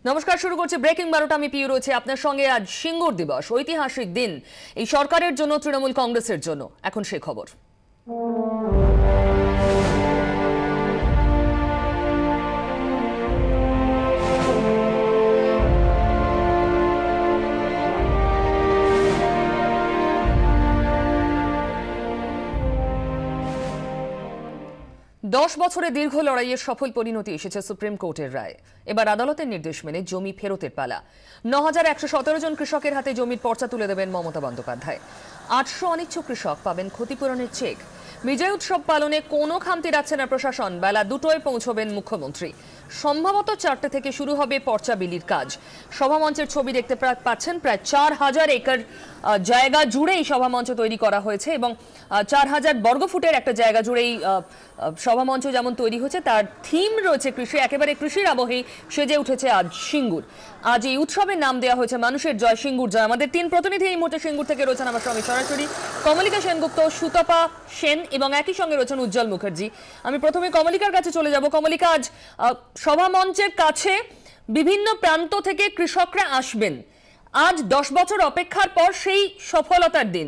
নমস্কার, শুরু করছি ব্রেকিং 12টা। আমি পিউ রয়েছে আপনার সঙ্গে। আজ সিঙ্গুর দিবস, ঐতিহাসিক দিন এই সরকারের জন্য, তৃণমূল কংগ্রেসের জন্য। এখন সে খবর। 10 বছরের দীর্ঘ লড়াইয়ের সফল পরিণতি এসেছে সুপ্রিম কোর্টের রায়। এবার আদালতের নির্দেশ মেনে জমি ফেরতের পালা। ৯,১১৭ জন কৃষকের হাতে জমির পর্চা তুলে দেবেন মমতা বন্দ্যোপাধ্যায়। ৮০০ অনিচ্ছুক কৃষক পাবেন ক্ষতিপূরণের চেক। বিজয় উৎসব পালনে কোনো খামতি রাখছে না প্রশাসন। বেলা 2টোয় পৌঁছবেন মুখ্যমন্ত্রী। সম্ভবত 4টে থেকে শুরু হবে পর্চা বিলির কাজ। সভামঞ্চের ছবি দেখতে পাচ্ছেন। প্রায় 4,000 একর জায়গা জুড়েই সভামঞ্চ তৈরি করা হয়েছে এবং 4,000 বর্গফুটের একটা জায়গা জুড়েই সভামঞ্চ যেমন তৈরি হচ্ছে, তার থিম রয়েছে কৃষি। একেবারে কৃষির আবহেই সেজে উঠেছে আজ সিঙ্গুর। আজ এই উৎসবের নাম দেওয়া হয়েছে মানুষের জয়, সিঙ্গুর জয়। আমাদের 3 প্রতিনিধি এই মুহূর্তে সিঙ্গুর থেকে রয়েছেন আমার সঙ্গে সরাসরি। কমলিকা সেনগুপ্ত, সুতপা সেন এবং একই সঙ্গে রয়েছেন উজ্জ্বল মুখার্জি। আমি প্রথমে কমলিকার কাছে চলে যাব। কমলিকা, আজ সভামঞ্চের কাছে বিভিন্ন প্রান্ত থেকে কৃষকরা আসবেন। আজ 10 বছর অপেক্ষার পর সেই সফলতার দিন,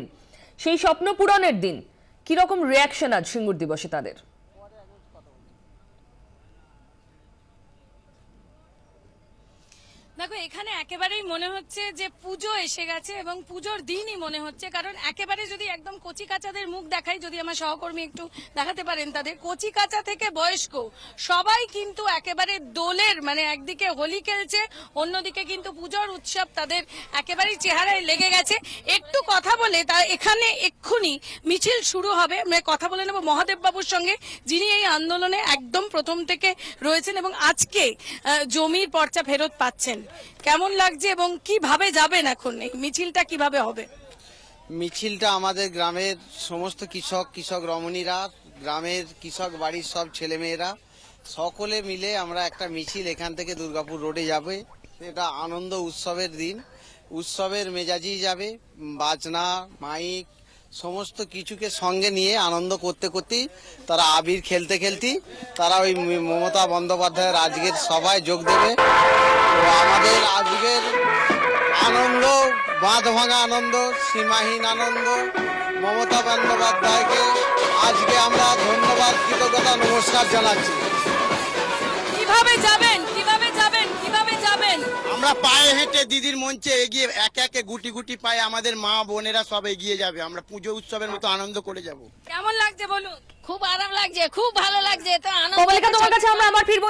সেই স্বপ্ন পূরণের দিন। কিরকম রিয়াকশন আজ সিঙ্গুর দিবসে তাদের? দেখো, এখানে একেবারেই মনে হচ্ছে যে পুজো এসে গেছে এবং পুজোর দিনই মনে হচ্ছে। কারণ একেবারে যদি একদম কচি কাচাদের মুখ দেখাই, যদি আমার সহকর্মী একটু দেখাতে পারেন, তাদের কচি কাচা থেকে বয়স্ক সবাই কিন্তু একেবারে দোলের, মানে একদিকে হোলি খেলছে, অন্যদিকে কিন্তু পুজোর উৎসব তাদের একেবারেই চেহারায় লেগে গেছে। একটু কথা বলে তা এখানে এক্ষুনি মিছিল শুরু হবে। আমরা কথা বলে নেব মহাদেব বাবুর সঙ্গে, যিনি এই আন্দোলনে একদম প্রথম থেকে রয়েছেন এবং আজকে জমির পর্চা ফেরত পাচ্ছেন। কেমন লাগছে এবং কিভাবে যাবেন এখন? এই মিছিলটা কিভাবে হবে? মিছিলটা আমাদের গ্রামের সমস্ত কৃষক রমণীরা, গ্রামের কৃষক বাড়ির সব ছেলেমেয়েরা সকলে মিলে আমরা একটা মিছিল এখান থেকে দুর্গাপুর রোডে যাবে। এটা আনন্দ উৎসবের দিন, উৎসবের মেজাজি যাবে। বাজনা, মাইক সমস্ত কিছুকে সঙ্গে নিয়ে আনন্দ করতে করতেই তারা আবির খেলতে খেলতেই তারা ওই মমতা বন্দ্যোপাধ্যায়ের আজকের সভায় যোগ দেবে। তো আমাদের আজকের আনন্দ, বাঁধ ভাঙা আনন্দ, সীমাহীন আনন্দ। মমতা বন্দ্যোপাধ্যায়কে আজকে আমরা ধন্যবাদ, কৃতজ্ঞতা, নমস্কার জানাচ্ছি। কিভাবে যাবেন, কিভাবে যাবেন, কিভাবে যাবেন? আমরা পায়ে হেঁটে দিদির মঞ্চে এগিয়ে একে একে গুটি গুটি পায়ে আমাদের মা বোনেরা সব এগিয়ে যাবে। আমরা পুজো উৎসবের মতো আনন্দ করে যাব। কেমন লাগছে বলুন? খুব আরাম লাগছে, খুব ভালো লাগছে। তো আনন্দ। কমলিকা, তোমার কাছে আমরা আবার ফিরবো।